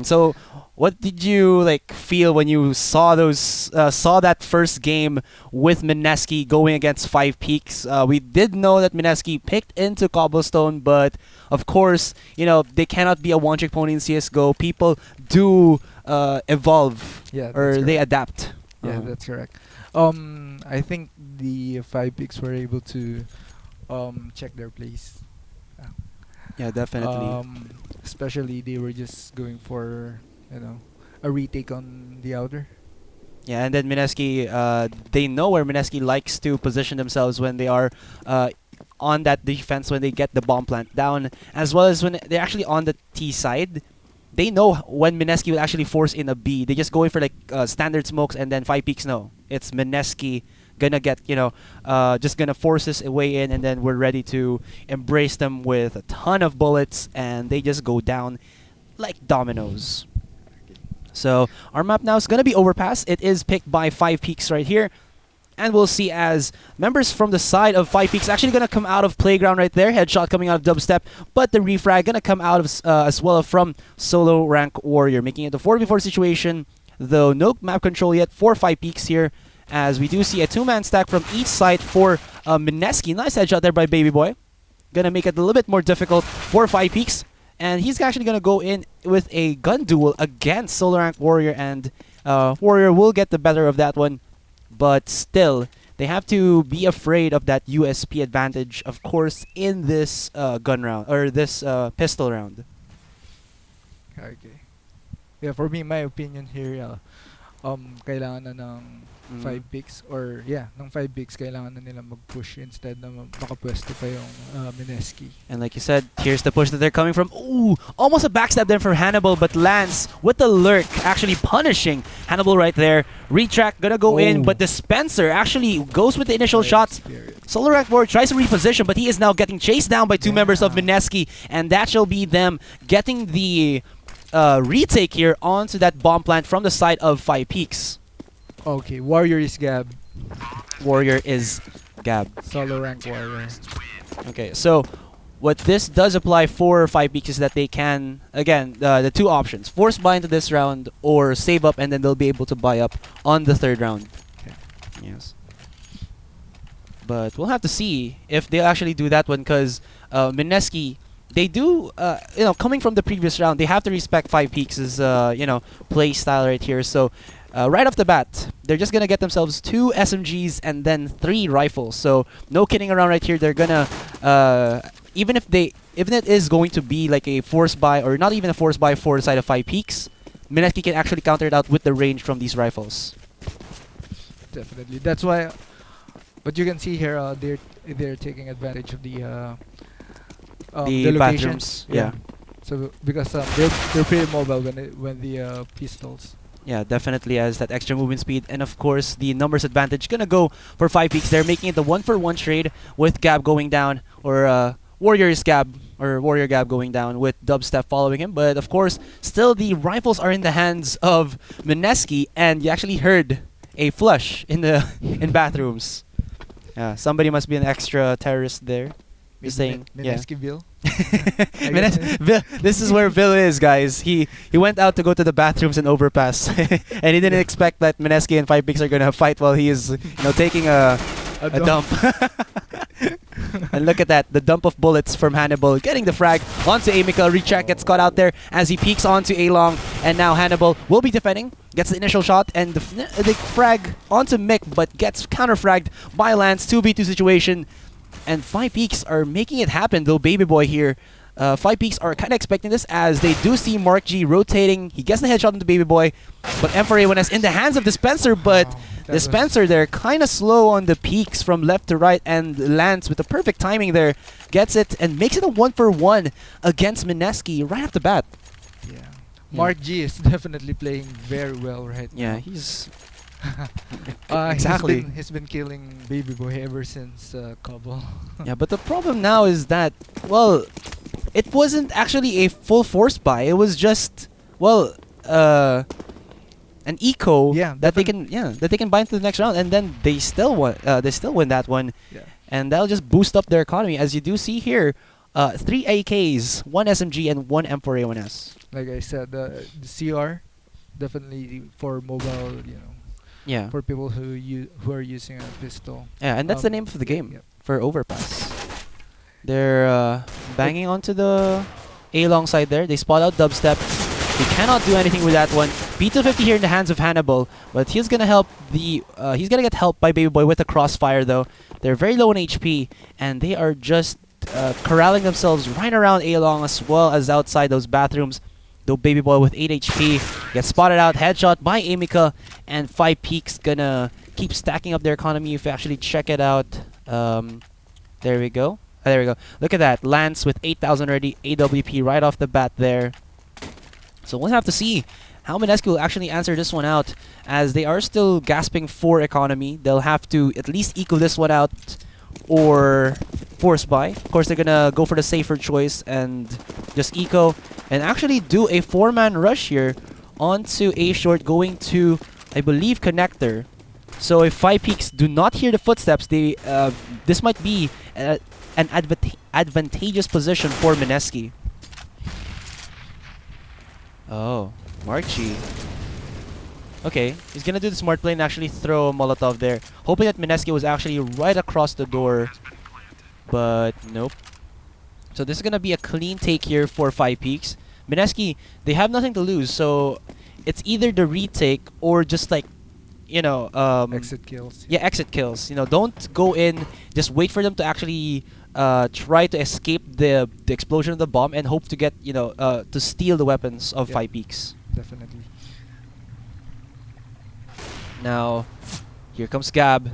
So, what did you like feel when you saw saw that first game with MIneski going against Five Peaks? We did know that MIneski picked into Cobblestone, but of course, they cannot be a one-trick pony in CS:GO. People do evolve, Yeah, or that's they correct. adapt. Yeah, that's correct. I think the five picks were able to check their place. Uh, Yeah, definitely. Especially they were just going for a retake on the outer. Yeah, and then MIneski, they know where MIneski likes to position themselves when they are on that defense, when they get the bomb plant down, as well as when they're actually on the T side. They know when MIneski will actually force in a B. They just go in for like standard smokes, and then Five Peaks know it's MIneski gonna get, just gonna force his way in, and then we're ready to embrace them with a ton of bullets, and they just go down like dominoes. So our map now is gonna be Overpass. It is picked by Five Peaks right here. And we'll see as members from the side of Five Peaks actually going to come out of Playground right there. Headshot coming out of Dubstep. But the refrag going to come out of as well from Solo Rank Warrior. Making it a 4v4 situation. Though no map control yet for Five Peaks here. As we do see a two-man stack from each side for MIneski. Nice headshot there by Baby Boy. Going to make it a little bit more difficult for Five Peaks. And he's actually going to go in with a gun duel against Solo Rank Warrior. And Warrior will get the better of that one. But still, they have to be afraid of that USP advantage, of course, in this gun round, or this pistol round. Okay. Yeah, for me, my opinion here, kailangan na ng five picks ng five picks kailangan na nila mag-push instead na makapwesto pa yung MIneski. And like you said, here's the push that they're coming from. Ooh, almost a backstab there from Hannibal, but Lance with the lurk actually punishing Hannibal right there. Retract gonna go in, but Dispenser actually goes with the initial shots. Solar Rank Warrior tries to reposition, but he is now getting chased down by two members of MIneski, and that shall be them getting the retake here onto that bomb plant from the side of Five Peaks. Okay, Warrior is Gab. Warrior is Gab. Solo Rank Warrior. Okay, so what this does apply for Five Peaks is that they can, again, the two options, force buy into this round or save up, and then they'll be able to buy up on the third round. Okay. Yes. But we'll have to see if they'll actually do that one, because MIneski, they do, coming from the previous round, they have to respect Five Peaks' play style right here. So right off the bat, they're just gonna get themselves 2 SMGs and then 3 rifles. So no kidding around right here. They're gonna even if it is going to be like a force buy, or not even a force buy for the side of Five Peaks, MIneski can actually counter it out with the range from these rifles. Definitely. That's why. But you can see here, they're taking advantage of the The locations. bathrooms, yeah. So because they're pretty mobile when the pistols. Yeah, definitely has that extra movement speed, and of course the numbers advantage gonna go for Five Peaks. They're making it the 1-for-1 trade with Gab going down, or Warrior's Gab, or Warrior Gab going down with Dubstep following him. But of course, still the rifles are in the hands of MIneski, and you actually heard a flush in the in bathrooms. Yeah, somebody must be an extra terrorist there. Just saying, MIneski Vill. This is where Vill is, guys. He went out to go to the bathrooms in Overpass, and he didn't expect that MIneski and Five Peaks are gonna fight while he is, taking a dump. And look at that, the dump of bullets from Hannibal, getting the frag onto Amica. Recheck gets caught out there as he peeks onto A-Long, and now Hannibal will be defending, gets the initial shot, and the frag onto Mick, but gets counter-fragged by Lance. 2v2 situation. And Five Peaks are making it happen, though. Baby Boy here. Five Peaks are kind of expecting this, as they do see Mark G rotating. He gets the headshot into Baby Boy, but M4A1 is in the hands of Dispenser, but Dispenser there kind of slow on the peaks from left to right, and Lance with the perfect timing there gets it and makes it a 1-for-1 against MIneski right off the bat. Yeah. Mark G is definitely playing very well right now. Yeah, he's exactly. He's been killing Baby Boy ever since Cobble. Yeah, but the problem now is that, well, it wasn't actually a full force buy. It was just, well, an eco that they can buy into the next round, and then they still win that one, and that'll just boost up their economy. As you do see here, 3 AKs, 1 SMG, and 1 M4A1S. Like I said, the CR definitely for mobile, Yeah. for people who are using a pistol. Yeah, and that's the name of the game Yep. for Overpass. They're banging onto the A long side there. They spot out Dubstep. He cannot do anything with that one. B250 here in the hands of Hannibal, but he's gonna help the. He's gonna get helped by Baby Boy with a crossfire though. They're very low in HP, and they are just corralling themselves right around A long as well as outside those bathrooms. Though Baby Boy with 8 HP gets spotted out, headshot by Amika, and 5 Peaks gonna keep stacking up their economy if you actually check it out. There we go. There we go. Look at that. Lance with 8,000 already. AWP right off the bat there. So we'll have to see how MIneski will actually answer this one out, as they are still gasping for economy. They'll have to at least eco this one out or force buy. Of course, they're gonna go for the safer choice and just eco and actually do a 4-man rush here onto A short, going to, I believe, connector. So if 5 Peaks do not hear the footsteps, they this might be an advantageous position for MIneski. Oh, Marchi. Okay, he's gonna do the smart play and actually throw a Molotov there, hoping that MIneski was actually right across the door, but nope. So this is gonna be a clean take here for 5 Peaks. MIneski, they have nothing to lose, so it's either the retake or just like, Exit kills. yeah, exit kills. Don't go in. Just wait for them to actually try to escape the explosion of the bomb and hope to get to steal the weapons of Yep. 5 Peaks. Definitely. Now, here comes Gab.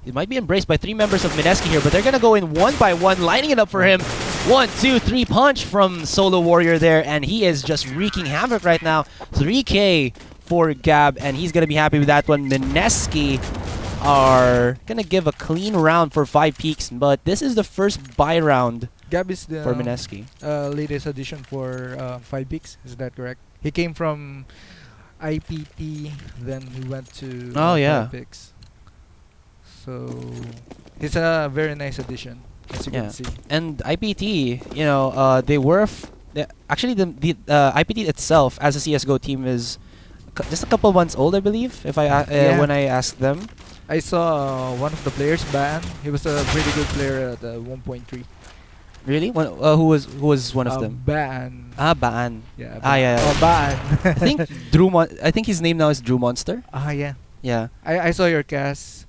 It might be embraced by 3 members of MIneski here, but they're gonna go in one by one, lining it up for him. 1, 2, 3 punch from Solo Warrior there, and he is just wreaking havoc right now. 3K for Gab, and he's gonna be happy with that one. MIneski are gonna give a clean round for 5 Peaks, but this is the first buy round Gab is the for MIneski. latest addition for 5 Peaks. Is that correct? He came from IPT, then he went to Oh, yeah. 5 Peaks. So he's a very nice addition, as you Yeah. can see. And IPT, they were actually the IPT itself as a CS:GO team is just a couple months old, I believe. If Yeah. when I asked them. I saw one of the players, Ban. He was a pretty good player at 1.3. Really? Who was one of them? Ban. Baan. Yeah. Yeah. Oh, Ban. I think I think his name now is Drew Monster. Yeah. Yeah. I saw your cast.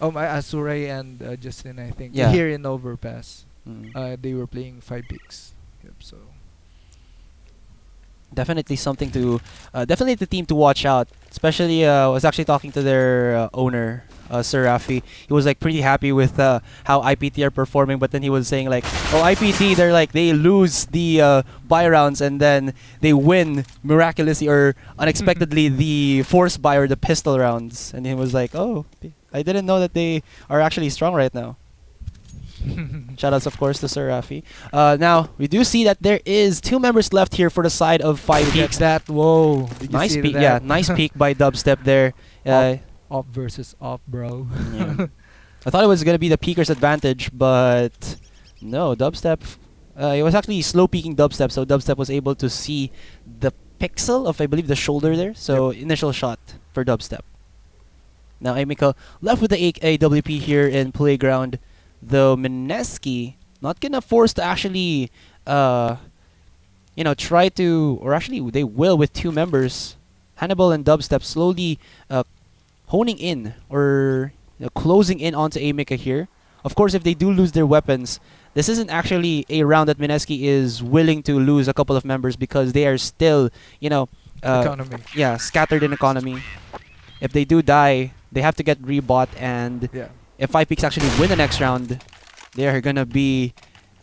Asurai and Justin, I think. Yeah. Here in Overpass. Mm. They were playing 5 Peaks. Yep, so. Definitely something to, definitely the team to watch out. Especially, I was actually talking to their owner, Sir Rafi. He was like pretty happy with how IPT are performing, but then he was saying like, oh, IPT, they lose the buy rounds and then they win miraculously or unexpectedly the force buy or the pistol rounds. And he was like, oh, I didn't know that they are actually strong right now. Shoutouts, of course, to Sir Rafi. Now, we do see that there is 2 members left here for the side of 5 Look at Peaks. that. Whoa. Did you Nice see peek, that? yeah, nice peek by Dubstep there. Off versus off, bro. Yeah. I thought it was gonna be the peeker's advantage, but no, Dubstep. It was actually slow peeking Dubstep, so Dubstep was able to see the pixel of, I believe, the shoulder there. So initial shot for Dubstep. Now Amika left with the AWP here in Playground, though MIneski not gonna force to actually, try to, or actually they will with 2 members. Hannibal and Dubstep slowly honing in or closing in onto Amika here. Of course, if they do lose their weapons, this isn't actually a round that MIneski is willing to lose a couple of members because they are still, Economy. yeah, scattered in economy. If they do die, they have to get rebought, and Yeah. if 5 Peaks actually win the next round, they are gonna be.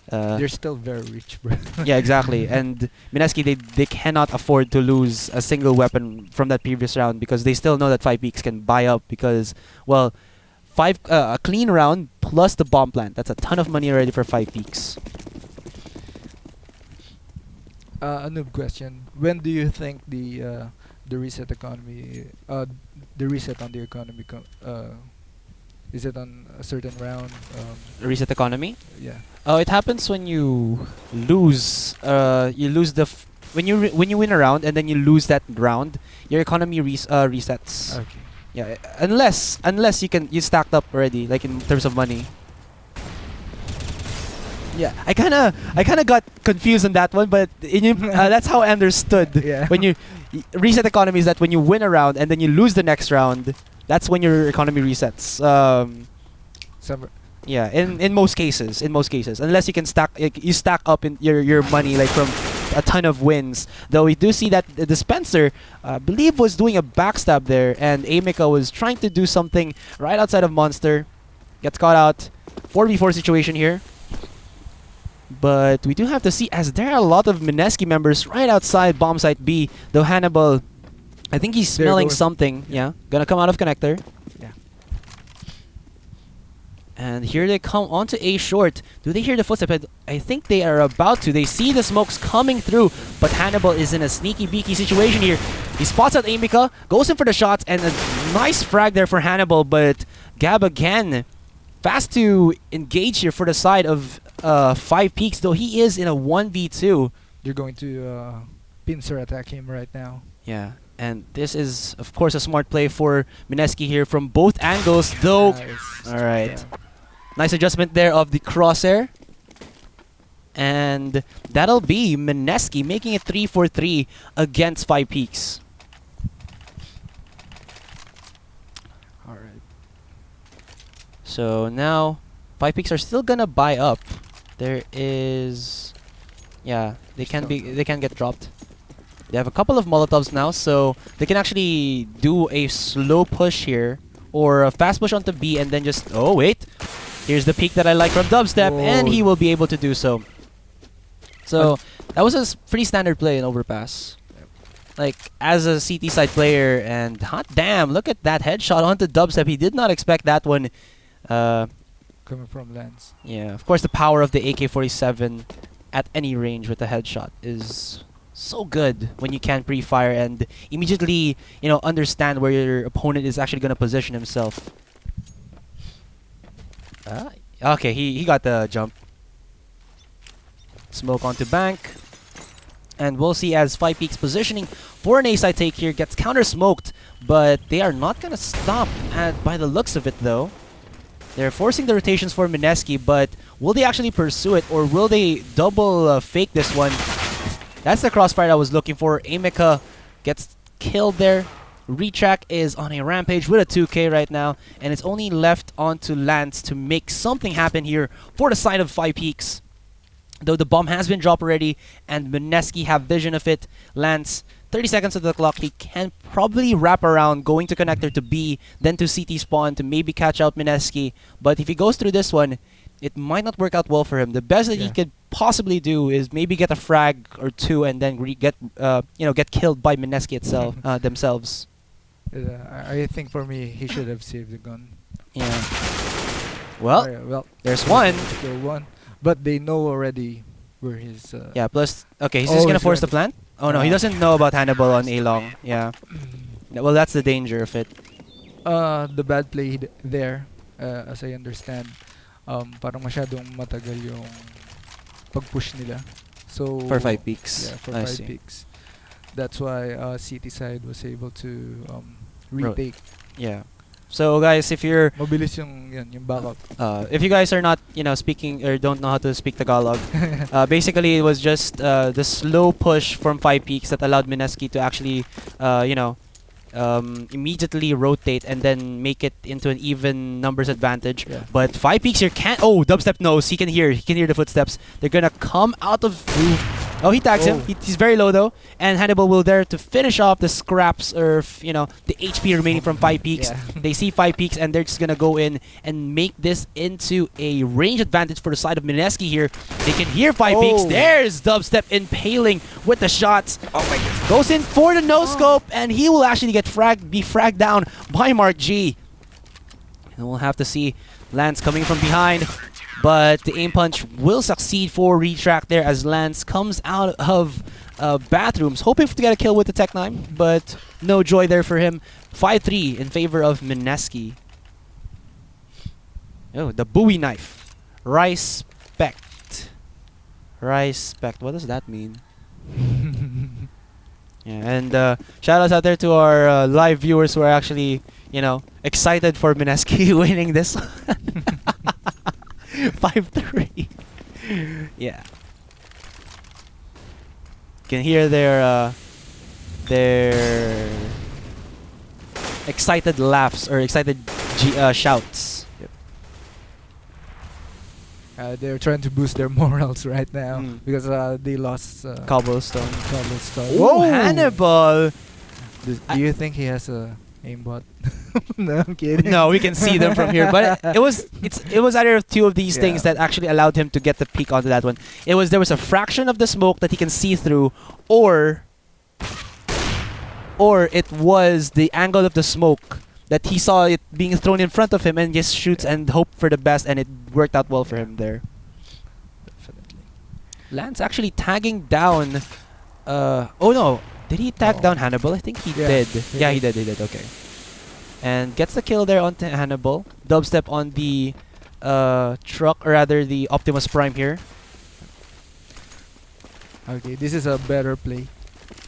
They're still very rich, bro. Yeah, exactly. And MIneski, they cannot afford to lose a single weapon from that previous round because they still know that 5 Peaks can buy up because, well, a clean round plus the bomb plant. That's a ton of money already for 5 Peaks. A noob question. When do you think the reset economy, the reset on the economy Is it on a certain round? Reset economy. Yeah. Oh, it happens when you lose. You lose the when you win a round and then you lose that round, your economy resets. Okay. Yeah, unless you stacked up already, like in terms of money. Yeah, I kinda got confused on that one, but that's how I understood. Yeah. When you reset economy is that when you win a round and then you lose the next round, that's when your economy resets. Some Yeah, in most cases, unless you can you stack up in your money like from a ton of wins. Though we do see that the dispenser, I believe, was doing a backstab there, and Amika was trying to do something right outside of Monster. Gets caught out. 4v4 situation here. But we do have to see, as there are a lot of MIneski members right outside bomb site B. Though Hannibal, I think he's smelling something. Yeah, gonna come out of connector. Yeah. And here they come onto A short. Do they hear the footsteps? I think they are about to. They see the smokes coming through, but Hannibal is in a sneaky beaky situation here. He spots out Amika, goes in for the shots, and a nice frag there for Hannibal, but Gab again fast to engage here for the side of 5 Peaks, though he is in a 1v2. You're going to pincer attack him right now. Yeah, and this is, of course, a smart play for MIneski here from both angles, though. Nice. All right. Yeah. Nice adjustment there of the crosshair. And that'll be MIneski making it 3-4-3 against 5 Peaks. All right. So now 5 Peaks are still gonna buy up. There is, yeah, they can get dropped. They have a couple of Molotovs now, so they can actually do a slow push here or a fast push onto B and then just, oh wait, here's the peak that I like from Dubstep, and he will be able to do so. So that was a pretty standard play in Overpass. Like, as a CT side player, and hot damn, look at that headshot onto Dubstep. He did not expect that one. Coming from Lens. Yeah, of course the power of the AK-47 at any range with a headshot is so good when you can pre-fire and immediately, understand where your opponent is actually going to position himself. Okay, he got the jump. Smoke onto bank. And we'll see as 5 Peaks positioning for an A-side take here gets counter-smoked, but they are not going to stop by the looks of it though. They're forcing the rotations for MIneski, but will they actually pursue it or will they double fake this one? That's the crossfire I was looking for. Amika gets killed there. Retrack is on a rampage with a 2K right now, and it's only left onto Lance to make something happen here for the side of 5 Peaks. Though the bomb has been dropped already, and MIneski have vision of it. Lance, 30 seconds of the clock. He can probably wrap around, going to connector to B, then to CT spawn to maybe catch out MIneski. But if he goes through this one, it might not work out well for him. The best that he could possibly do is maybe get a frag or two and then get killed by MIneski itself themselves. I think for me, he should have saved the gun. Yeah. Well, well, there's one. Kill one. But they know already where his... yeah, plus... Okay, he's just gonna force the plant? Oh no, he doesn't know about Hannibal on A-long. Yeah. Well, that's the danger of it. The bad play there, as I understand, parang masyadong matagal yung pag-push nila. So... For 5 Peaks. Yeah, for 5 Peaks. That's why CT side was able to retake. Yeah. So guys, if you're mabilis yung backup. If you guys are not, speaking or don't know how to speak Tagalog, basically it was just the slow push from 5 Peaks that allowed MIneski to actually, immediately rotate and then make it into an even numbers advantage. Yeah. But 5 Peaks here can't. Oh, Dubstep knows. He can hear the footsteps. They're gonna come out of. Oh, he tags him. He's very low though, and Hannibal will there to finish off the scraps or the HP remaining from 5 Peaks. Yeah. They see 5 Peaks and they're just gonna go in and make this into a range advantage for the side of MIneski here. They can hear 5 Peaks. There's Dubstep impaling with the shots. Oh my god. Goes in for the no scope, and he will actually be fragged down by Mark G. And we'll have to see Lance coming from behind. But the aim punch will succeed for Retrack there as Lance comes out of bathrooms, hoping to get a kill with the Tech 9, but no joy there for him. 5-3 in favor of MIneski. Oh, the Bowie knife. Respect. Respect. What does that mean? Yeah, and shout outs out there to our live viewers who are actually, excited for MIneski winning this 5-3. Yeah. You can hear their excited laughs or excited shouts. They're trying to boost their morals right now Mm. because they lost Cobblestone. Cobblestone. Whoa, Hannibal! Do you think he has a aimbot? No, I'm kidding. No, we can see them from here, but it was either of two of these things that actually allowed him to get the peek onto that one. There was a fraction of the smoke that he can see through, or it was the angle of the smoke that he saw it being thrown in front of him and just shoots and hope for the best, and it worked out well for him there. Definitely. Lance actually tagging down. Oh no, did he tag down Hannibal? I think he did. Yeah, he did. Okay. And gets the kill there onto Hannibal. Dubstep on the truck, or rather the Optimus Prime here. Okay, this is a better play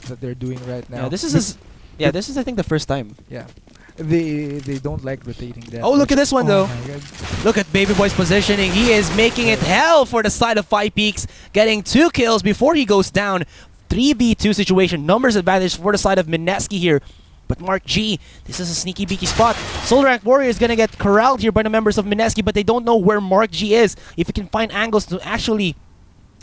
that they're doing right now. Yeah, this is this is I think the first time. Yeah. They don't like rotating that. Oh, look at this one though. My God. Look at Baby Boy's positioning. He is making it hell for the side of Five Peaks, getting 2 kills before he goes down. 3v2 situation. Numbers advantage for the side of MIneski here. But Mark G, this is a sneaky beaky spot. Soul Rank Warrior is going to get corralled here by the members of MIneski, but they don't know where Mark G is. If you can find angles to actually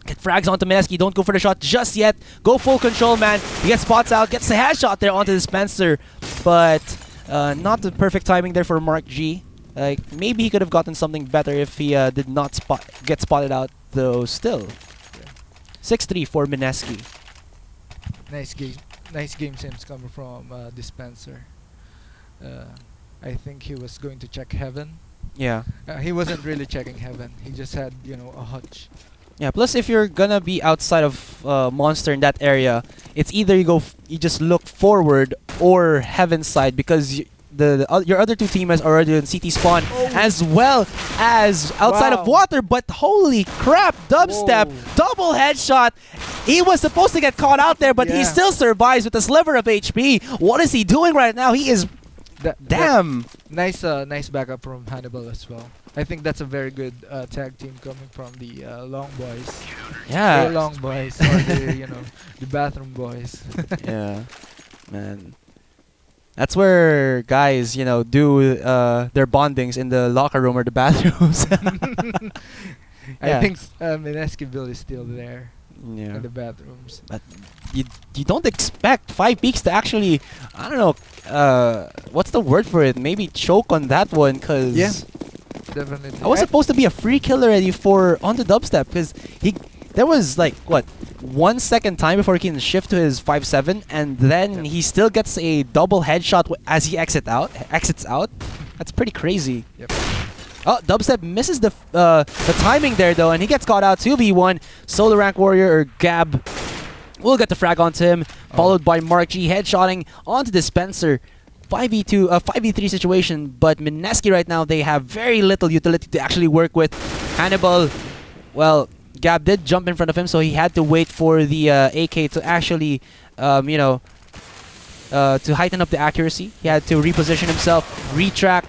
get frags onto MIneski, don't go for the shot just yet. Go full control, man. He gets spots out, gets the headshot there onto the Spencer. But not the perfect timing there for Mark G. Like, maybe he could have gotten something better if he did not get spotted out, though still. 6-3 for MIneski. Nice game sense coming from Dispenser. I think he was going to check heaven. Yeah. He wasn't really checking heaven. He just had, a hunch. Yeah, plus if you're gonna be outside of Monster in that area, it's either you just look forward or heaven side, because your other two teammates are already in CT spawn as well as outside of water. But holy crap, Dubstep, double headshot. He was supposed to get caught out there, but he still survives with a sliver of HP. What is he doing right now? He is damn. Nice backup from Hannibal as well. I think that's a very good tag team coming from the Long Boys. Yeah. The Long Boys, or the Bathroom Boys. Yeah, man. That's where guys, do their bondings in the locker room or the bathrooms. I think MIneski Vill is still there in the bathrooms. But you don't expect Five Peaks to actually, I don't know, what's the word for it? Maybe choke on that one, because definitely. I was supposed to be a free kill already on the Dubstep, because there was like 1 second time before he can shift to his 5-7, and then he still gets a double headshot as he exits out. That's pretty crazy. Yep. Oh, Dubstep misses the timing there though, and he gets caught out 2v1. Solo Rank Warrior or Gab will get the frag onto him, followed by Mark G headshotting onto Dispenser. 5v3 situation, but MIneski right now, they have very little utility to actually work with. Hannibal, well, Gab did jump in front of him, so he had to wait for the AK to actually, to heighten up the accuracy. He had to reposition himself, retrack,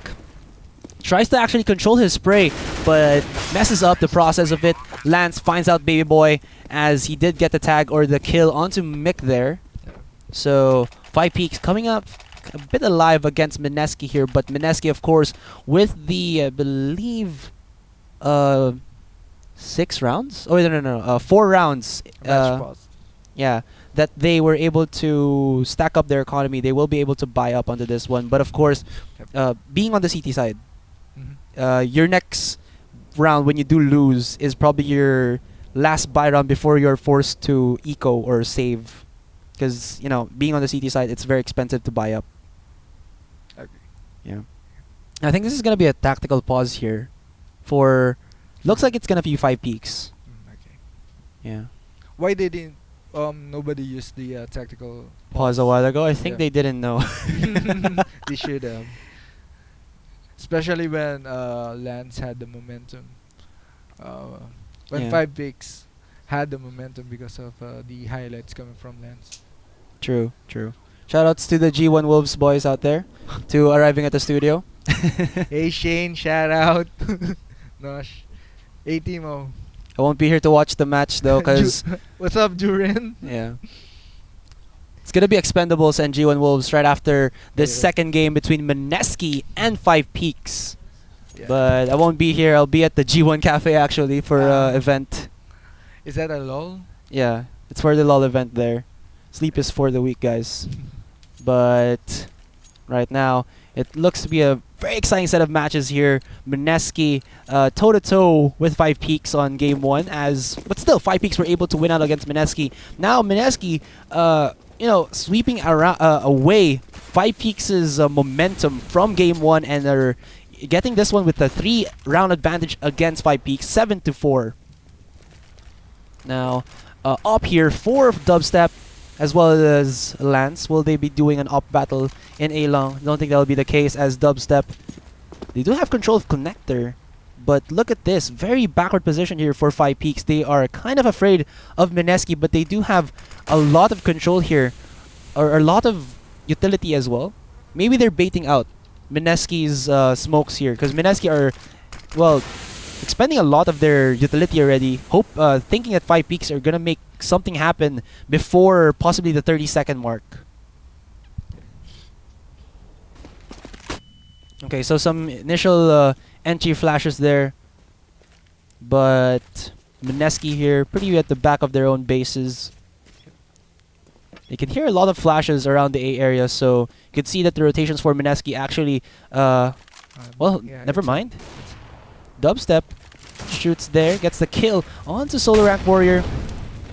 tries to actually control his spray, but messes up the process of it. Lance finds out Baby Boy, as he did get the tag or the kill onto Mick there. So, Five Peaks coming up a bit alive against MIneski here, but MIneski, of course, with the, I believe, 6 rounds? Oh, no, 4 rounds. Yeah, that they were able to stack up their economy. They will be able to buy up onto this one. But of course, being on the CT side, your next round, when you do lose, is probably your last buy round before you're forced to eco or save. Because, being on the CT side, it's very expensive to buy up. Okay. Yeah. I think this is going to be a tactical pause here for... Looks like it's going to be Five Peaks. Okay. Yeah. Why didn't nobody use the tactical pause a while ago? I think they didn't know. They should have. especially when Lance had the momentum. When Yeah. 5 picks had the momentum because of the highlights coming from Lance. True, true. Shoutouts to the G1 Wolves boys out there to arriving at the studio. Hey Shane, shout out. Nosh. Hey Timo. I won't be here to watch the match though, cause What's up, Durin? yeah, it's gonna be Expendables and G1 Wolves right after this Yeah. second game between Mineski and Five Peaks. Yeah. But I won't be here. I'll be at the G1 Cafe actually for event. Is that a lull? Yeah, it's for the LOL event there. Sleep is for the weak, guys. But right now, it looks to be a very exciting set of matches here. Mineski toe-to-toe with Five Peaks on game 1, but still, Five Peaks were able to win out against Mineski. Now, Mineski, sweeping away Five Peaks' momentum from game 1, and they're getting this one with a 3-round advantage against Five Peaks, 7-4. Now, up here for Dubstep, as well as Lance. Will they be doing an op battle in A-Long? Don't think that will be the case, as Dubstep, they do have control of connector, but look at this, very backward position here for Five Peaks. They are kind of afraid of Mineski, but they do have a lot of control here, or a lot of utility as well. Maybe they're baiting out Mineski's smokes here, because Mineski are, well, expending a lot of their utility already, thinking that Five Peaks are gonna make something happen before possibly the 30-second mark. Okay, so some initial entry flashes there, but Mineski here pretty at the back of their own bases. You can hear a lot of flashes around the A area, so you can see that the rotations for Mineski actually, never mind. Dubstep shoots there, gets the kill onto Solo Rank Warrior.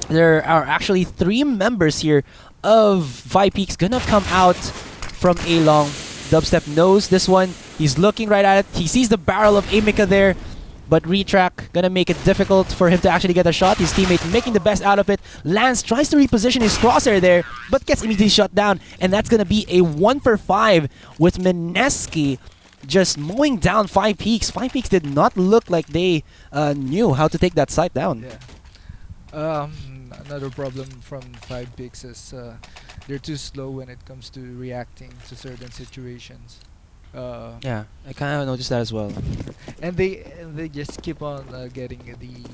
There are actually 3 members here of Five Peaks gonna come out from A-Long. Dubstep knows this one. He's looking right at it. He sees the barrel of Amika there, but Retrack gonna make it difficult for him to actually get a shot. His teammate making the best out of it. Lance tries to reposition his crosshair there, but gets immediately shut down, and that's gonna be a 1-for-5 with Mineski just mowing down Five Peaks. Five Peaks did not look like they knew how to take that site down. Yeah. Another problem from Five Peaks is they're too slow when it comes to reacting to certain situations. Yeah, I kind of noticed that as well. And they just keep on getting the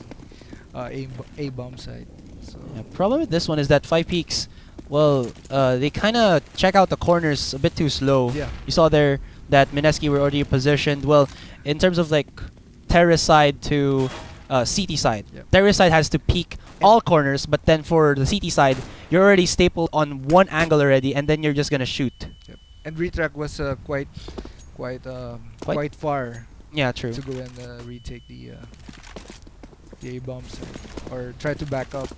A bomb side. So Yeah, problem with this one is that Five Peaks, well, they kind of check out the corners a bit too slow. yeah, You saw there that Mineski were already positioned. Well, in terms of like terrace side to CT side. Yep. Terrace side has to peek all corners, but then for the CT side, you're already stapled on one angle already, and then you're just gonna shoot. Yep. And Retrack was quite far Yeah, true. to go and retake the A bomb side or try to back up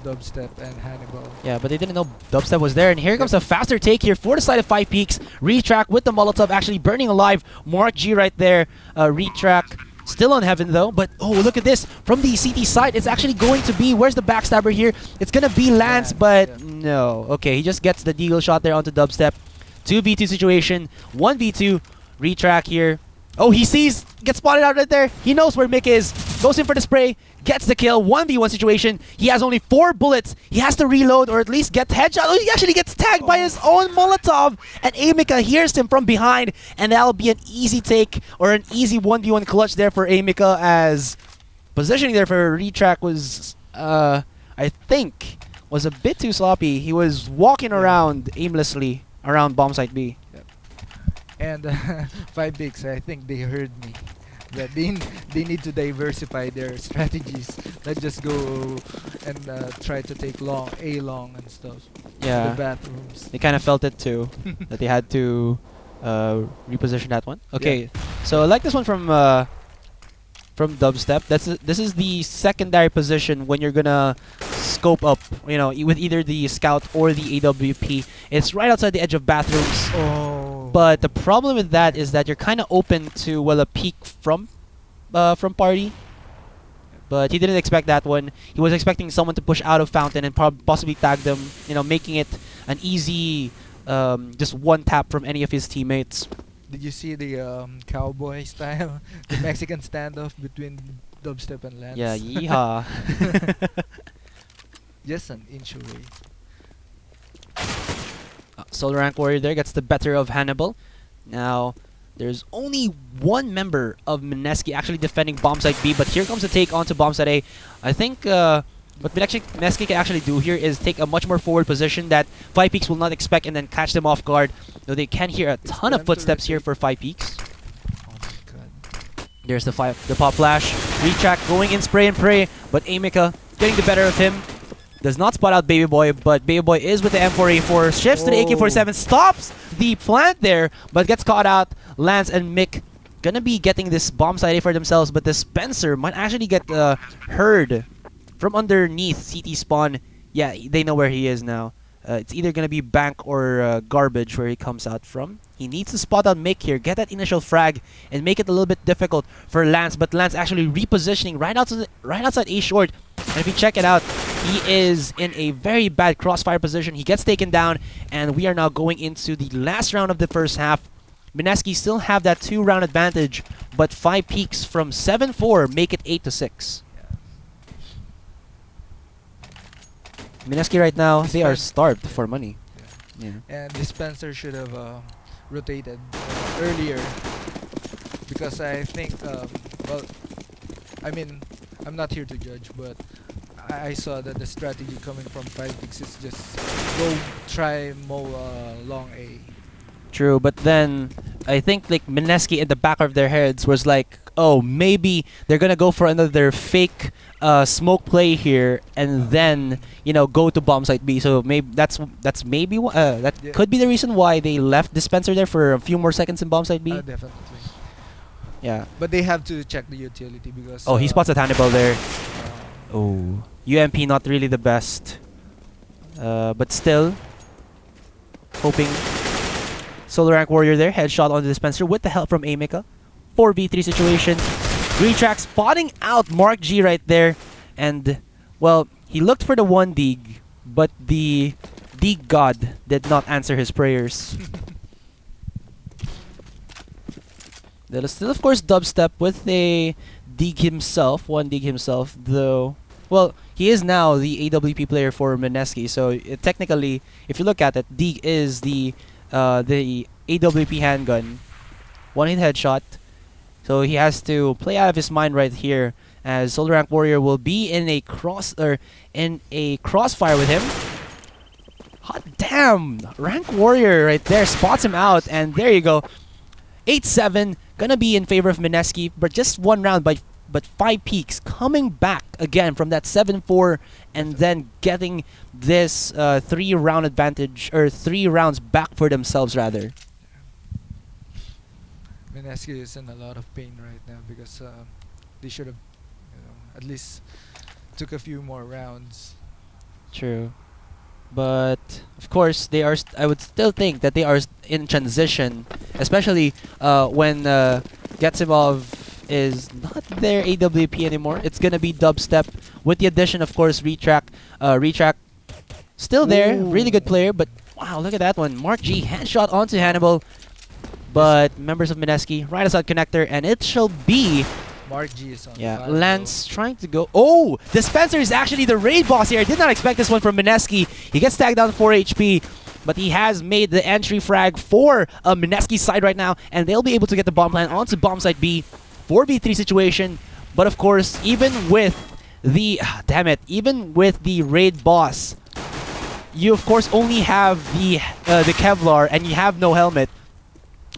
Dubstep and Hannibal. Yeah, but they didn't know Dubstep was there. And here comes a faster take here for the side of Five Peaks. Retrack with the Molotov actually burning alive. Mark G right there. Retrack still on heaven though. But oh, look at this. From the CT side, it's actually going to be, where's the backstabber here? It's going to be Lance, but yeah. No. Okay, he just gets the deagle shot there onto Dubstep. 2v2 situation. 1v2. Retrack here. Oh, he sees, gets spotted out right there. He knows where Mick is. Goes in for the spray. Gets the kill. 1v1 situation. He has only 4 bullets. He has to reload or at least get headshot. Oh, he actually gets tagged by his own Molotov. And Amika hears him from behind. And that'll be an easy take or an easy 1v1 clutch there for Amika, as positioning there for Retrack was, I think, was a bit too sloppy. He was walking around aimlessly around bomb site B. And Five Bigs, I think they heard me. That they need to diversify their strategies, not just go and try to take long and stuff. Yeah. The bathrooms. They kind of felt it too, that they had to reposition that one. Okay, so I like this one from Dubstep. This is the secondary position when you're gonna scope up, with either the scout or the AWP. It's right outside the edge of bathrooms. Oh. But the problem with that is that you're kind of open to, well, a peek from party. But he didn't expect that one. He was expecting someone to push out of fountain and possibly tag them, making it an easy just one tap from any of his teammates. Did you see the cowboy style, the Mexican standoff between Dubstep and Lance? Yeah, yeehaw. Just an inch away. Solar Rank Warrior there gets the better of Hannibal. Now, there's only one member of MIneski actually defending bomb site B, but here comes a take onto bomb site A. I think what MIneski can actually do here is take a much more forward position that 5 Peaks will not expect and then catch them off guard. Though they can hear a ton of footsteps here for 5 Peaks. Oh my god. There's the pop flash. Retrack going in spray and pray, but Amika getting the better of him. Does not spot out Baby Boy, but Baby Boy is with the M4A4. Shifts to the AK-47, stops the plant there, but gets caught out. Lance and Mick gonna be getting this bomb site A for themselves, but the Spencer might actually get heard from underneath CT spawn. Yeah, they know where he is now. It's either gonna be bank or garbage where he comes out from. He needs to spot out Mick here, get that initial frag, and make it a little bit difficult for Lance. But Lance actually repositioning right outside A short. And if you check it out, he is in a very bad crossfire position. He gets taken down, and we are now going into the last round of the first half. MIneski still have that 2-round advantage, but 5 Peaks from 7-4 make it 8-6. MIneski right now, they are starved for money. Yeah. And Dispenser should have rotated earlier, because I think, well, I mean, I'm not here to judge, but I saw that the strategy coming from 5 Peaks is just go try long A. True, but then I think like MIneski in the back of their heads was like, oh, maybe they're gonna go for another fake smoke play here, and then go to bomb site B. So maybe that could be the reason why they left Dispenser there for a few more seconds in bomb site B. Definitely. Yeah. But they have to check the utility because. Oh, he spots a Hannibal there. Oh, UMP not really the best, but still hoping. Solar Rank Warrior there, headshot on the Dispenser with the help from Amika. 4v3 situation. Retrack spotting out Mark G right there. And, well, he looked for the 1 dig, but the dig god did not answer his prayers. There is still, of course, Dubstep with a dig himself, 1 dig himself, though. Well, he is now the AWP player for MIneski, so technically, if you look at it, dig is the AWP handgun, 1-hit headshot. So he has to play out of his mind right here, as Solar Rank Warrior will be in a crossfire with him. Hot damn! Rank Warrior right there spots him out, and there you go. 8-7, gonna be in favor of MIneski, but just 1 round. But 5 Peaks coming back again from that 7-4, and then getting this 3-round advantage, or 3 rounds back for themselves rather. MIneski is in a lot of pain right now because they should have, at least took a few more rounds. True, but of course they are. I would still think that they are in transition, especially when Getsimov is not their AWP anymore. It's gonna be Dubstep with the addition, of course, Retrack. Retrack still there, really good player, but wow, look at that one. Mark G headshot onto Hannibal, but members of MIneski right aside connector, and it shall be Mark G is on yeah, fire, Lance trying to go. Oh, Dispenser is actually the raid boss here. I did not expect this one from MIneski. He gets tagged down 4 HP, but he has made the entry frag for MIneski's side right now, and they'll be able to get the bomb plant onto bomb site B. 4v3 situation, but of course, even with the even with the raid boss, you of course only have the Kevlar, and you have no helmet.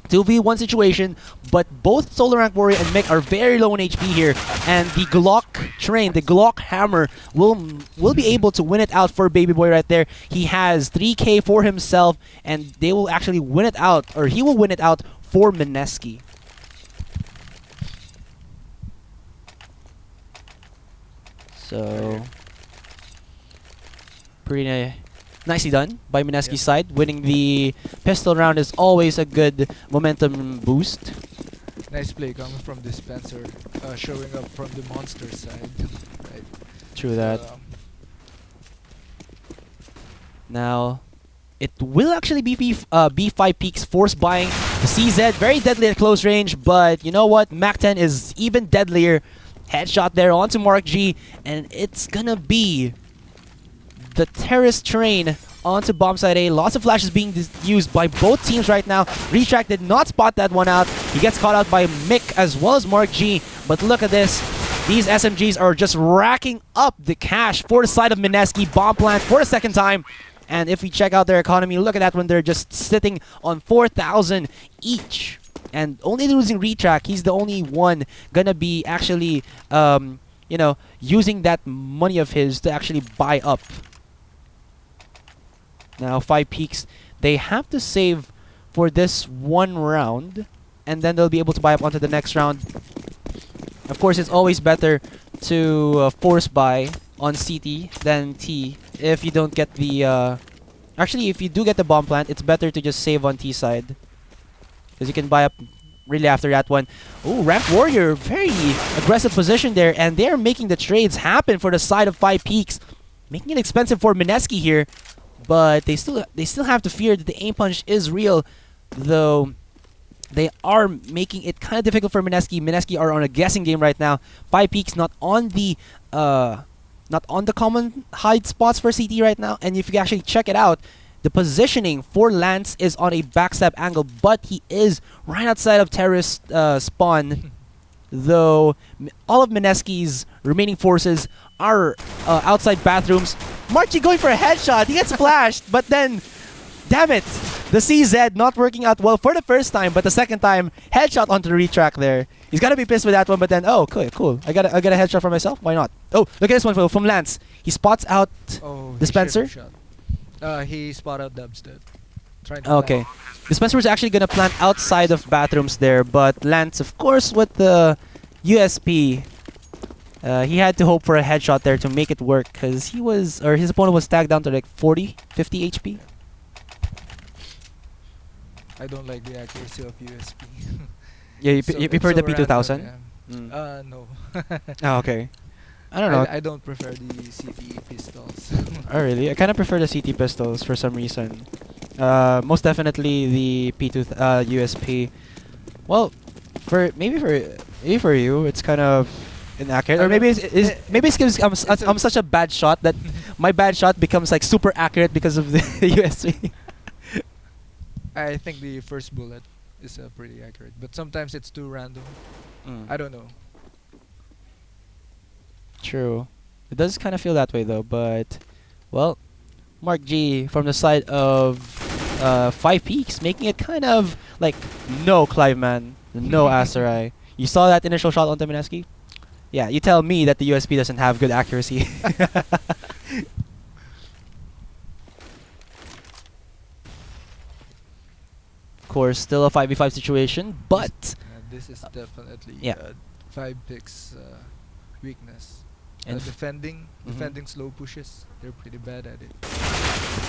2v1 situation, but both Solar Rank Warrior and Mick are very low on HP here, and the Glock train, the Glock hammer, will be able to win it out for Baby Boy right there. He has 3k for himself, and they will actually win it out, or he will win it out for MIneski. So, pretty nicely done by MIneski's side. Winning the pistol round is always a good momentum boost. Nice play coming from Dispenser, showing up from the monster side. Right. True that. Now, it will actually be B5 Peaks force buying The CZ, very deadly at close range, but you know what? Mac 10 is even deadlier. Headshot there onto Mark G, and it's gonna be the terrace train onto bomb side A. Lots of flashes being used by both teams right now. Retrack did not spot that one out. He gets caught out by Mick as well as Mark G, but look at this. These SMGs are just racking up the cash for the side of MIneski. Bomb plant for the second time. And if we check out their economy, look at that one. They're just sitting on 4,000 each. And only losing Retrack. He's the only one gonna be actually, you know, using that money of his to actually buy up. Now, 5 Peaks. They have to save for this one round. And then they'll be able to buy up onto the next round. Of course, it's always better to force buy on CT than T if you don't get the... actually, if you do get the bomb plant, it's better to just save on T side. Because you can buy up really after that one. Oh, Rank Warrior, very aggressive position there. And they're making the trades happen for the side of 5 Peaks. Making it expensive for MIneski here. But they still have to fear that the aim punch is real. Though... they are making it kind of difficult for MIneski. MIneski are on a guessing game right now. 5 Peaks not on the common hide spots for CT right now. And if you actually check it out, the positioning for Lance is on a backstab angle, but he is right outside of terrorist spawn. Though all of MIneski's remaining forces are outside bathrooms. Marchi going for a headshot. He gets flashed, but then, damn it. The CZ not working out well for the first time, but the second time, headshot onto the retrack there. He's gotta be pissed with that one, but then, oh, cool. I got a headshot for myself. Why not? Oh, look at this one from Lance. He spots out Dispenser. He spotted out Dubstep. Okay. Dispenser was actually gonna plant outside of bathrooms there, but Lance, of course, with the USP, he had to hope for a headshot there to make it work, because his opponent was tagged down to like 40, 50 HP. I don't like the accuracy of USP. Yeah, you prefer the P2000? Yeah. No. Oh, okay. I don't know. I don't prefer the CT pistols. Oh, really? I kind of prefer the CT pistols for some reason. Most definitely the P2 USP. Well, maybe for you, it's kind of inaccurate, or maybe it's because I'm such a bad shot that my bad shot becomes like super accurate because of the USP. I think the first bullet is pretty accurate, but sometimes it's too random. I don't know. True. It does kind of feel that way though, but well, Mark G from the side of 5 Peaks, making it kind of like no Clive man, no Asurai. You saw that initial shot onto MIneski? Yeah, you tell me that the USP doesn't have good accuracy. Of course, still a 5v5 situation, but this is definitely 5 Peaks weakness. And defending slow pushes, they're pretty bad at it.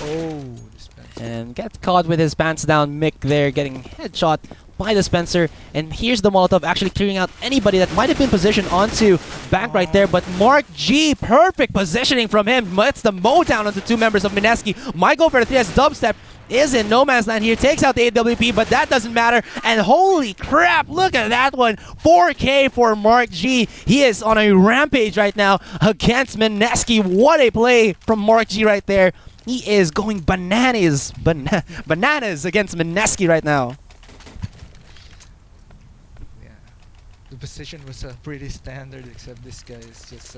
Oh, Dispenser. And get caught with his pants down. Mick there getting headshot by Dispenser. And here's the Molotov actually clearing out anybody that might have been positioned onto Bank right there. But Mark G, perfect positioning from him. Gets the mow down onto 2 members of MIneski. Might go for the 3S dubstep. Is in no man's land here. Takes out the AWP, but that doesn't matter. And holy crap, look at that one. 4K for Mark G. He is on a rampage right now against MIneski. What a play from Mark G right there. He is going bananas. Bananas against MIneski right now. Yeah. The position was pretty standard, except this guy is just...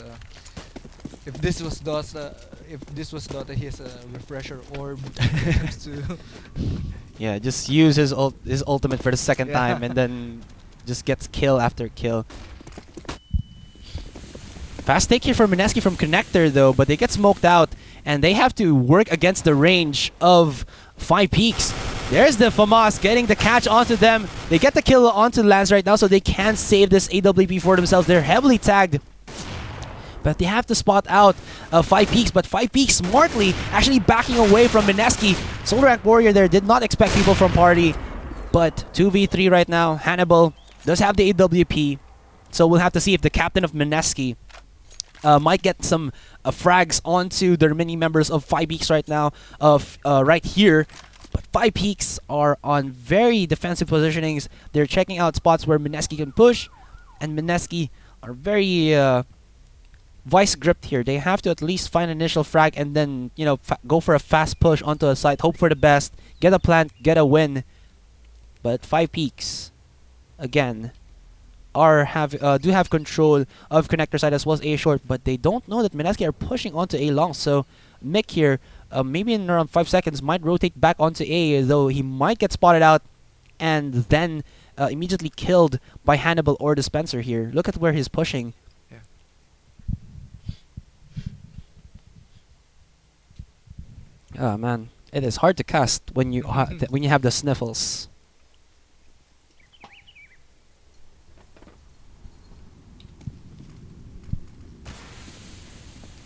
if this was Dota, he has a refresher orb. Yeah, just use his ultimate for the second time and then just gets kill after kill. Fast take here for MIneski from Connector though, but they get smoked out and they have to work against the range of 5 Peaks. There's the FAMAS getting the catch onto them. They get the kill onto Lance right now so they can save this AWP for themselves. They're heavily tagged. But they have to spot out 5 Peaks, but 5 Peaks smartly actually backing away from MIneski. Solar Rank Warrior there did not expect people from party, but 2v3 right now. Hannibal does have the AWP, so we'll have to see if the captain of MIneski might get some frags onto the remaining members of 5 Peaks right now, right here. But 5 Peaks are on very defensive positionings. They're checking out spots where MIneski can push, and MIneski are very vice gripped here. They have to at least find an initial frag and then, you know, go for a fast push onto a site, hope for the best, get a plant, get a win. But 5 Peaks, again, do have control of connector side as well as A short, but they don't know that MIneski are pushing onto A long. So Mick here, maybe in around 5 seconds, might rotate back onto A, though he might get spotted out and then immediately killed by Hannibal or Dispenser here. Look at where he's pushing. Oh man, it is hard to cast when you when you have the sniffles.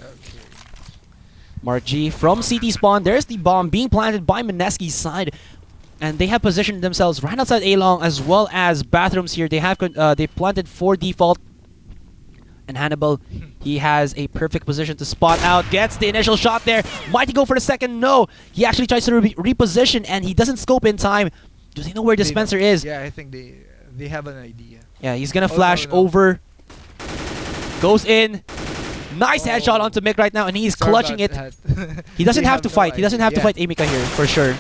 Okay. Mark G from CT spawn. There's the bomb being planted by MIneski's side, and they have positioned themselves right outside A long as well as bathrooms here. They have they planted 4 default. And Hannibal, he has a perfect position to spot out. Gets the initial shot there. Might he go for the second? No. He actually tries to reposition, and he doesn't scope in time. Does he know where Dispenser is? Yeah, I think they have an idea. Yeah, he's gonna flash over. Goes in. Nice headshot onto Mick right now, and he's clutching it. He doesn't have to fight. He doesn't have to fight Amika here, for sure.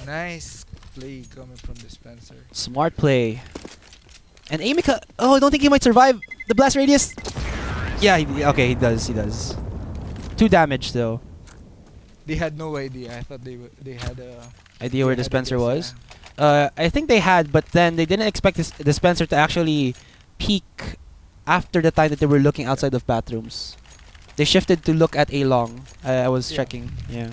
Nice play coming from Dispenser. Smart play. And Amika, oh, I don't think he might survive the blast radius. Yeah, okay, he does. 2 damage though. They had no idea. I thought they had a idea where Dispenser was. I think they had, but then they didn't expect this Dispenser to actually peek after the time that they were looking outside of bathrooms. They shifted to look at A long. I was checking. Yeah.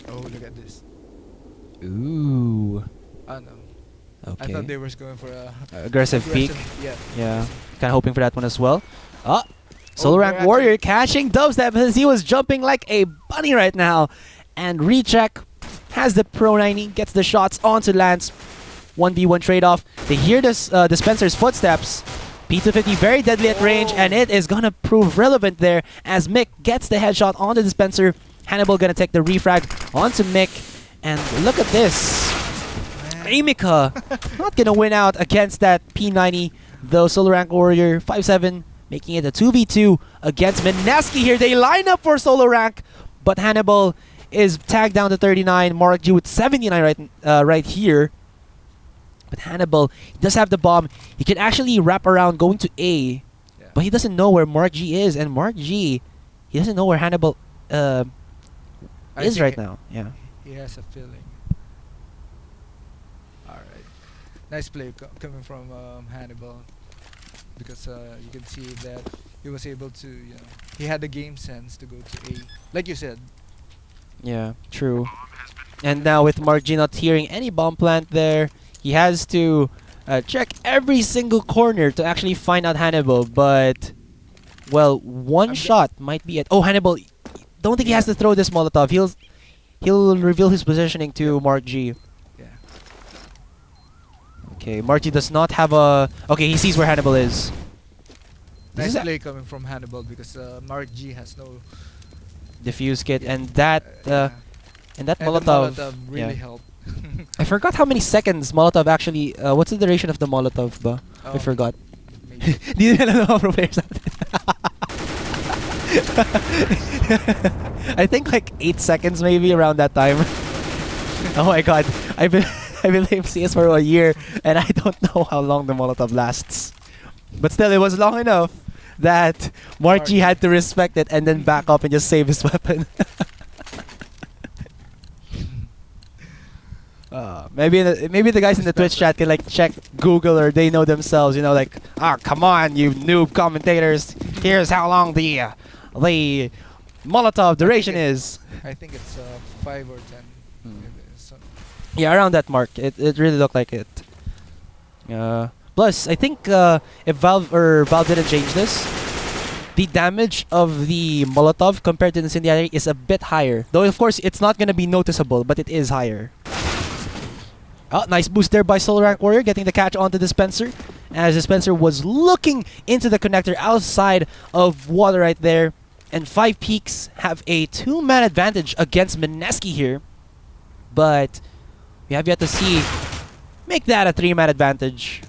Oh, look at this. Ooh. Oh no. Okay. I thought they were going for a aggressive peek. Yeah. Kind of hoping for that one as well. Solo rank warrior catching dubstep as he was jumping like a bunny right now. And recheck has the Pro 90, gets the shots onto Lance. 1v1 trade-off. They hear this Dispenser's footsteps. P250 very deadly at range, and it is gonna prove relevant there as Mick gets the headshot on the Dispenser. Hannibal gonna take the refrag onto Mick, and look at this. Amika not gonna win out against that P90, though Solo Rank Warrior 5-7 making it a 2v2 against MIneski here. They line up for Solo Rank, but Hannibal is tagged down to 39. Mark G with 79 right here. But Hannibal, he does have the bomb. He can actually wrap around going to A, but he doesn't know where Mark G is, and Mark G, he doesn't know where Hannibal is right now. Yeah. He has a feeling. Alright. Nice play coming from Hannibal. Because you can see that he was able to, he had the game sense to go to A. Like you said. Yeah, true. And now with Mark G not hearing any bomb plant there, he has to check every single corner to actually find out Hannibal. But, well, one shot might be it. Oh, Hannibal, don't think he has to throw this Molotov. He'll reveal his positioning to Mark G. Yeah. Okay, Mark G does not have a... Okay, he sees where Hannibal is. Nice play coming from Hannibal because Mark G has no... Diffuse kit, and that... and that Molotov... The Molotov really helped. I forgot how many seconds Molotov actually... what's the duration of the Molotov ba? I forgot. Di nila alam mga pro players natin. I think like 8 seconds maybe around that time. Oh my god. I've been playing CS for a year and I don't know how long the Molotov lasts. But still, it was long enough that Mark G had to respect it and then back up and just save his weapon. Maybe the guys in the Twitch chat can like check Google or they know themselves, like, come on, you noob commentators. Here's how long the Molotov duration is. I think it's 5 or 10. Yeah, around that mark. It really looked like it. Plus, I think if Valve didn't change this, the damage of the Molotov compared to the Incendiary is a bit higher. Though of course it's not gonna be noticeable, but it is higher. Oh, nice boost there by Solar Rank Warrior, getting the catch onto Dispenser. As Dispenser was looking into the connector outside of water right there. And 5 Peaks have a 2-man advantage against MIneski here. But we have yet to see make that a 3-man advantage.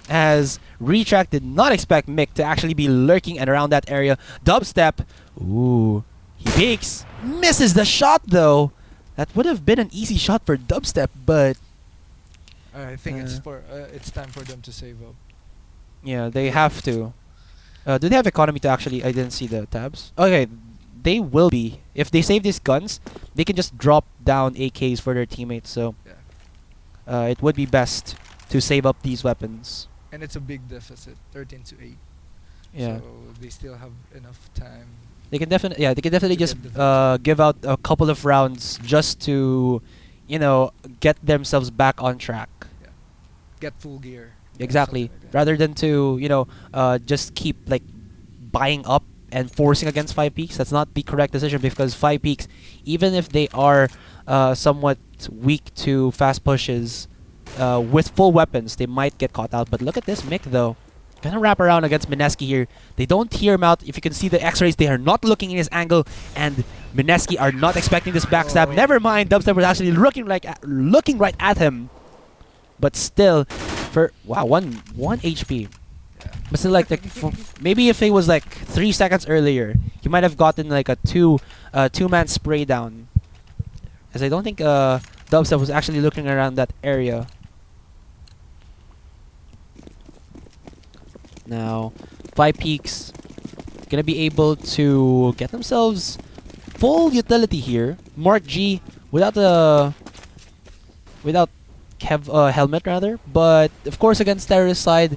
As Retrack did not expect Mick to actually be lurking and around that area. Dubstep. Ooh. He peeks. Misses the shot though. That would have been an easy shot for Dubstep, but I think it's time for them to save up. yeah, they have to. Do they have economy to actually? I didn't see the tabs. Okay, they will be. If they save these guns, they can just drop down AKs for their teammates. So it would be best to save up these weapons. And it's a big deficit, 13-8. Yeah. So they still have enough time. They can definitely, yeah, they can definitely to just get the give out a couple of rounds just to, you know, get themselves back on track. Get full gear. Exactly. Something like that. Rather than to, you know, just keep like buying up and forcing against 5 Peaks. That's not the correct decision because 5 Peaks, even if they are somewhat weak to fast pushes, with full weapons, they might get caught out. But look at this Mick though. Gonna wrap around against MIneski here. They don't hear him out. If you can see the X-rays, they are not looking in his angle, and MIneski are not expecting this backstab. Oh. Never mind, Dubstep was actually looking right at him, but still, for wow, one HP. Yeah. But still, like maybe if it was like 3 seconds earlier, he might have gotten like a two-man spray down. As I don't think Dubstep was actually looking around that area. Now, 5 Peaks gonna be able to get themselves full utility here. Mark G without helmet rather, but of course against Terrorist side,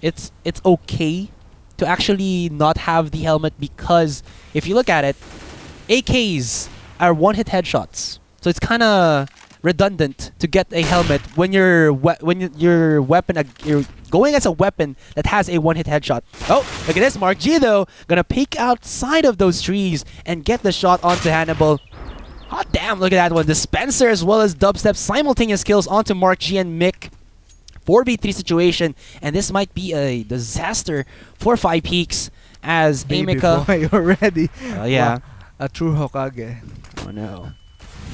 it's okay to actually not have the helmet because if you look at it, AKs are one-hit headshots, so it's kind of redundant to get a helmet when your weapon you're going as a weapon that has a one-hit headshot. Oh, look at this. Mark G though gonna peek outside of those trees and get the shot onto Hannibal. Hot damn, look at that one. Dispenser as well as Dubstep simultaneous kills onto Mark G and Mick. 4v3 situation, and this might be a disaster for 5 Peaks as Baby Amika. boy already. Yeah. Wow, a true Hokage. Oh no.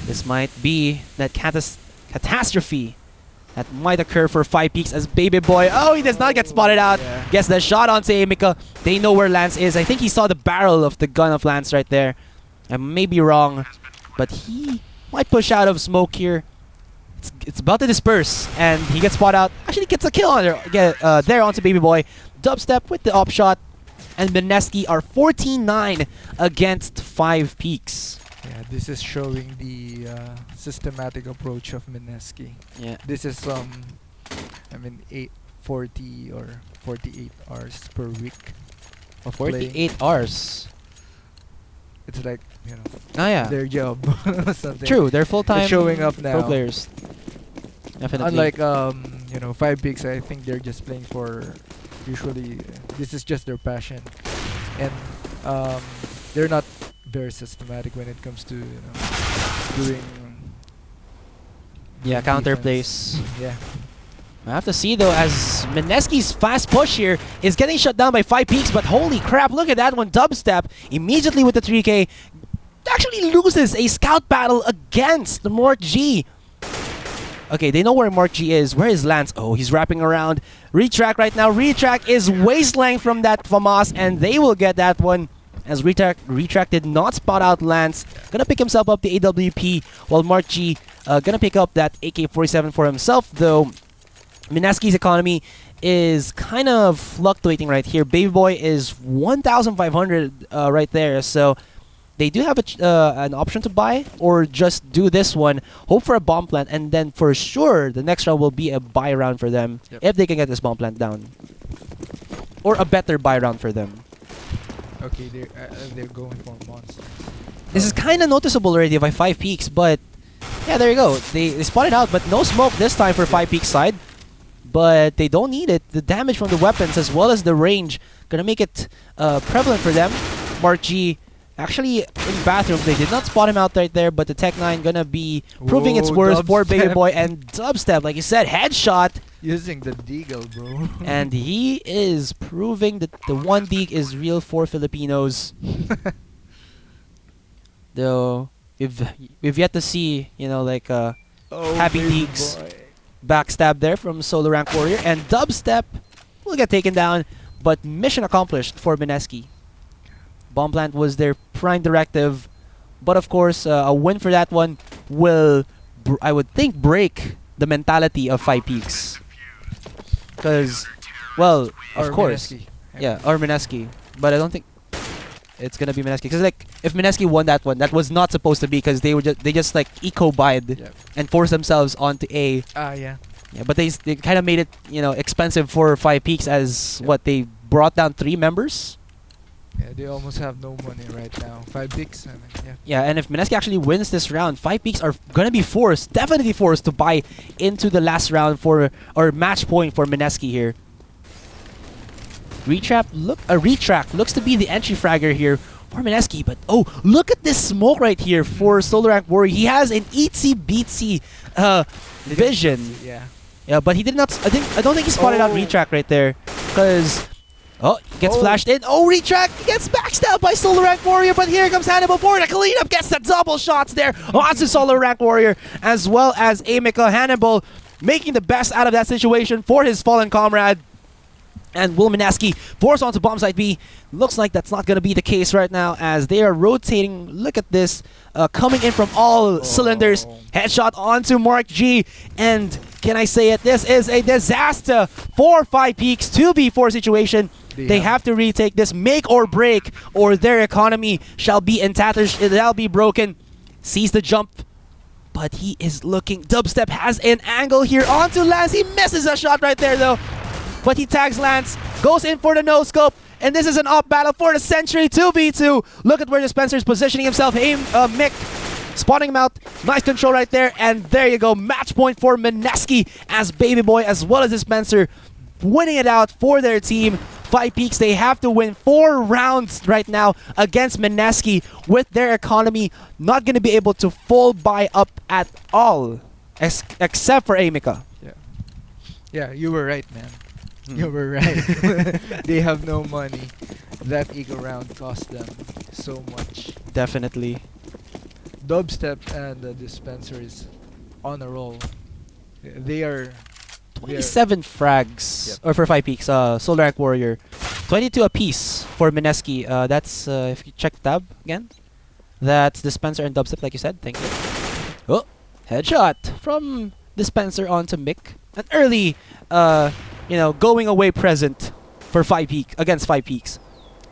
This might be that catastrophe that might occur for 5 Peaks as Baby Boy. Oh, he does not get spotted out. Yeah. Gets the shot onto Amika. They know where Lance is. I think he saw the barrel of the gun of Lance right there. I may be wrong, but he might push out of smoke here. It's about to disperse, and he gets spotted out. Actually gets a kill on there onto Baby Boy. Dubstep with the op shot, and MIneski are 14-9 against 5 Peaks. Yeah, this is showing the systematic approach of MIneski. Yeah. This is 40 or 48 hours per week of playing. 48 hours. It's like, you know, Oh yeah. their job. Something. True, they're full-time They're showing up now. pro players. Definitely. Unlike you know, 5 Peaks, I think they're just playing for, usually this is just their passion, and they're not very systematic when it comes to, you know, doing counter defense. plays. Yeah. I have to see though, as MIneski's fast push here is getting shut down by 5 Peaks, but holy crap, look at that one. Dubstep immediately with the 3K actually loses a scout battle against the Mark G. Okay, they know where Mark G is. Where is Lance? Oh, he's wrapping around. Retrack right now. Retrack is waistline from that FAMAS, and they will get that one. As Retrack did not spot out Lance. Gonna pick himself up the AWP, while Mark G gonna pick up that AK-47 for himself, though. MIneski's economy is kind of fluctuating right here. Baby Boy is 1,500 right there, so they do have an option to buy or just do this one, hope for a bomb plant, and then for sure the next round will be a buy round for them if they can get this bomb plant down. Or a better buy round for them. Okay, they're going for monsters. This is kind of noticeable already by 5 Peaks, but yeah, there you go. They spotted out, but no smoke this time for 5 Peaks side. But they don't need it. The damage from the weapons as well as the range gonna make it prevalent for them. Mark G Actually, in bathroom, they did not spot him out right there, but the Tech-9 gonna be proving its Whoa, worth for Baby dubstep. Boy and Dubstep. Like you said, headshot. Using the deagle, bro. And he is proving that the 1D is real for Filipinos. Though, we've yet to see, you know, like Happy baby Deeks. boy. Backstab there from Solo Rank Warrior. And Dubstep will get taken down, but mission accomplished for MIneski. Bomb plant was their prime directive, but of course, a win for that one will, I would think, break the mentality of Five Peaks. Because, well, of Or course, MIneski. yeah, or MIneski. But I don't think it's gonna be MIneski. Because like, if MIneski won that one, that was not supposed to be. Because they just like eco-buyed Yep. and forced themselves onto A. Yeah. Yeah, but they kind of made it, you know, expensive for Five Peaks as Yep. what they brought down 3 members. Yeah, they almost have no money right now. 5 picks, and yeah. Yeah, and if MIneski actually wins this round, Five Peaks are gonna be forced, definitely forced, to buy into the last round for or match point for MIneski here. Retract looks to be the entry fragger here for MIneski, but oh, look at this smoke right here for Solo Rank Warrior. He has an itsy bitsy vision. Yeah. Yeah, but he did not. I don't think he spotted out Oh. Retract right there, because oh, he gets Oh. flashed in. Oh, Retract gets backstabbed by Solo Rank Warrior, but here comes Hannibal for the cleanup. Gets the double shots there onto Solo Rank Warrior, as well as Amika. Hannibal making the best out of that situation for his fallen comrade. And will MIneski force onto bomb site B? Looks like that's not going to be the case right now, as they are rotating. Look at this, coming in from all cylinders. Headshot onto Mark G. And can I say it? This is a disaster for Five Peaks 2v4 situation. They have to retake this, make or break, or their economy shall be in tatters. It shall be broken. Sees the jump, but he is looking. Dubstep has an angle here onto Lance. He misses a shot right there though, but he tags Lance, goes in for the no scope, and this is an up battle for the Century 2v2. Look at where Dispenser's positioning himself. Mick spotting him out. Nice control right there, and there you go. Match point for MIneski as Baby Boy as well as Dispenser winning it out for their team. Five Peaks, they have to win 4 rounds right now against MIneski, with their economy not going to be able to full buy up at all, except for Amika. Yeah, you were right, man. You were right. They have no money. That eco round cost them so much. Definitely. Dubstep and the Dispenser is on a roll. They are 27 frags, Yep. or for Five Peaks, Solar Rank Warrior. 22 apiece for MIneski. That's, if you check tab again, that's Dispenser and Dubstep, like you said. Thank you. Oh, headshot from Dispenser onto Mick. An early, you know, going away present for Five Peaks, against Five Peaks.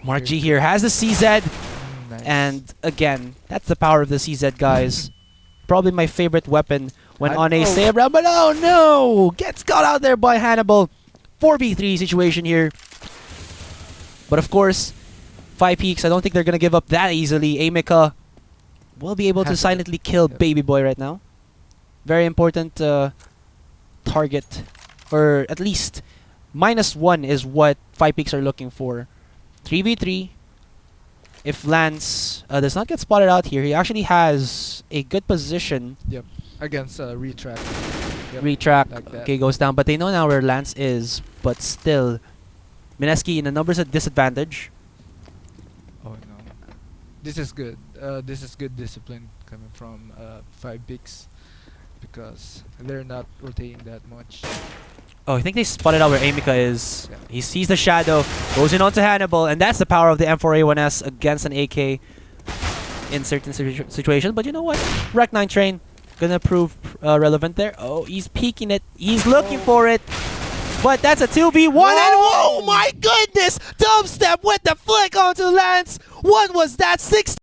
Mark G here has the CZ, nice. and again, that's the power of the CZ, guys. Probably my favorite weapon when on a save round, but oh no! Gets got out there by Hannibal. 4v3 situation here. But of course, Five Peaks, I don't think they're gonna give up that easily. Amika will be able to Has to. silently kill Yep. Baby Boy right now. Very important target, or at least -1 is what Five Peaks are looking for. 3v3. If Lance does not get spotted out here, he actually has a good position. Against Retract. Yep, Retract, like that. okay, goes down, but they know now where Lance is. But still, MIneski in the numbers at disadvantage. Oh no. This is good. This is good discipline coming from Five Peaks, because they're not rotating that much. Oh, I think they spotted out where Amika is. Yeah. He sees the shadow, goes in onto Hannibal, and that's the power of the M4A1S against an AK in certain situations. But you know what? Rec 9 train gonna prove relevant there. Oh, he's peeking it. He's looking for it. But that's a 2v1, and whoa, my goodness! Dubstep with the flick onto Lance. What was that? 6